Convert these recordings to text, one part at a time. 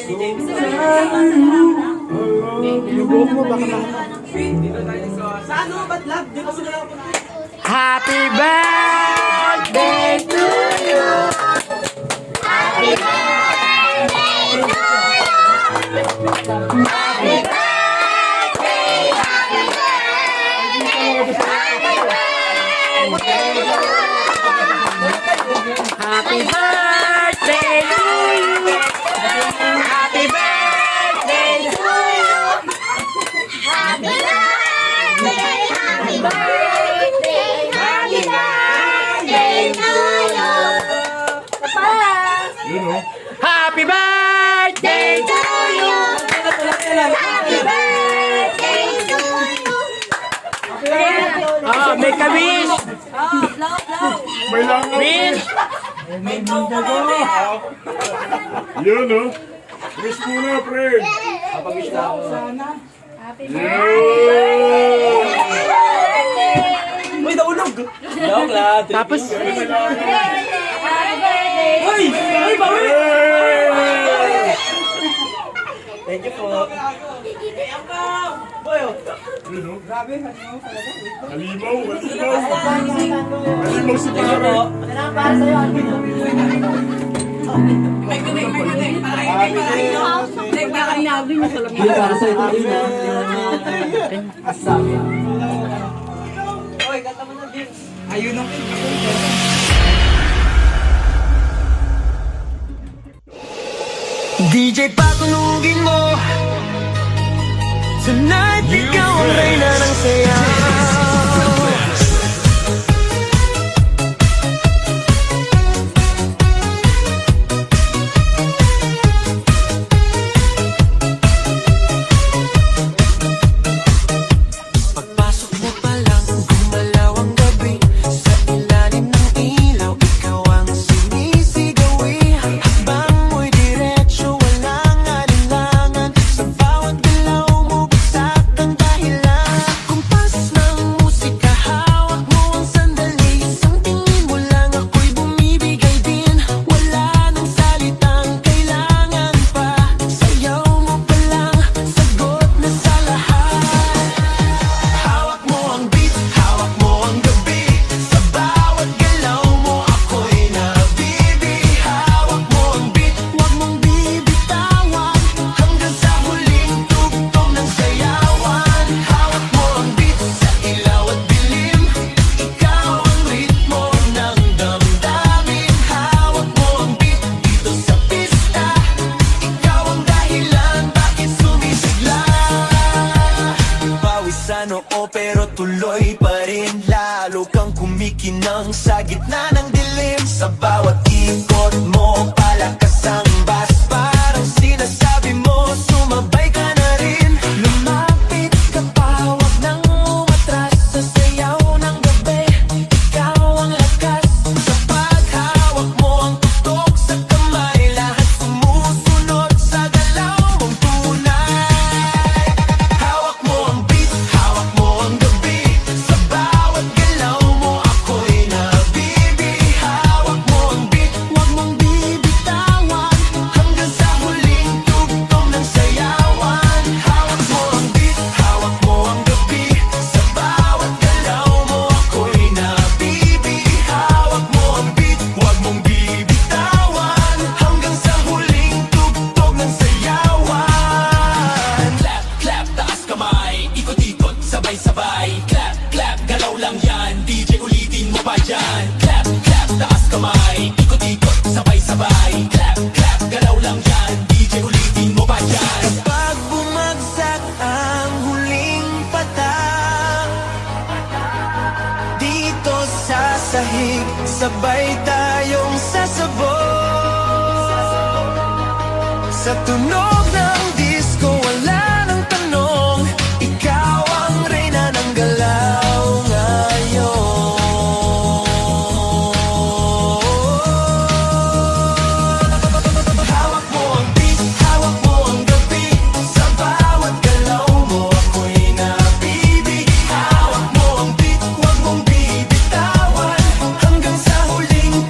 Yung buhok mo, baka Sa ano, ba't love? Di ba sila ako? Happy birthday to you! Happy birthday to you! Happy birthday, happy birthday, happy birthday to you! Happy birthday to you! Happy birthday, happy birthday, happy birthday to you! Happy birthday to you! Happy birthday to you! Oh, make a wish! May langaw. Wish! Yun, no? Wish muna, pre. Uy, naulog! Tapos, Uy! Uy, bawi! Hey! Thank you po. Boy, oh. Yun, no? Grabe, halimaw talaga. Halimaw, halimaw. Halimaw si pare. Uy, kanta mo na din. Ayun ang DJ patunugin mo Tonight ikaw ang reyna ng saya Pagpasok mo pa lang gumalaw ang gabi Sa ilalim ng ilaw ikaw ang sinisigawi Habang mo'y diretso walang alinlangan Sa bawat galaw mo bagsak ang dahilan Kumpas ng musika hawak mo ang sandali Isang tingin mo lang ako'y bumibigay din Wala nang salitang kailangan pa Sayaw mo pa lang sagot na sa lahat Hawak mo ang beat, hawak mo ang gabi Sa bawat galaw mo ako'y nabibi Hawak mo ang beat, huwag mong bibitawan Hanggang sa huling tugtog ng sayawan Hawak mo ang beat sa ilaw at dilim Ikaw ang ritmo ng damdamin Hawak mo ang beat dito sa pista Ikaw ang dahilan bakit sumisigla Pawisan oo pero tuloy pa rin Lalo kang kumikinang sa gitna ng dilim Sa bawat ikot mo palakas ang bass Parang sinasabi mo sumabay ka na rin Lumapit ka pa huwag nang umatras Sa sayaw ng gabi Ikaw ang lakas Sa paghawak mo ang tutok sa kamay Lahat sumusunod sa galaw mong tunay Hawak mo ang beat, hawak mo ang gabi Sa bawat galaw mo ako'y nabibi Hawak mo ang beat, huwag mong bibitawan Hanggang sa huling tugtog ng sayawan Hawak mo ang beat, hawak mo ang gabi Sa bawat galaw mo ako'y nabibi Hawak mo ang beat, huwag mong bibitawan Hanggang sa huling tugtog ng sayawan Clap, clap, taas kamay Ikot-ikot, sabay-sabay Clap, clap, galaw lang yan DJ ulitin mo pa dyan Clap, clap, taas kamay Ikot-ikot, sabay-sabay Clap, clap, galaw lang yan DJ ulitin mo pa dyan Kapag bumagsak ang huling patak Dito sa sahig Sabay tayong sasabog Sa tunog ng disco wala nang tanong Ikaw ang reyna ng galaw ngayon Hawak mo ang beat, hawak mo ang gabi Sa bawat galaw mo ako'y nabibi Hawak mo ang beat, huwag mong bibitawan Hanggang sa huling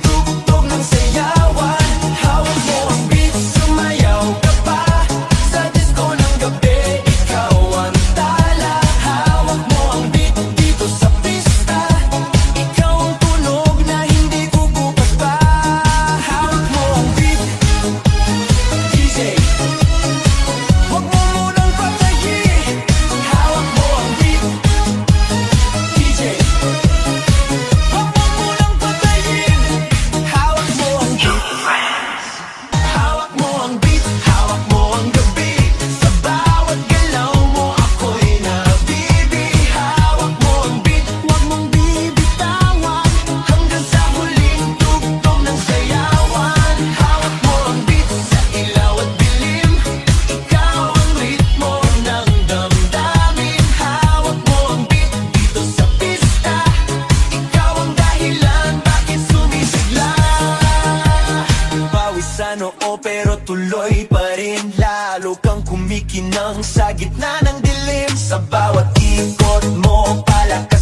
pero tuloy pa rin. Lalo kang kumikinang sa gitna ng dilim. Sa bawat ikot mo, palakas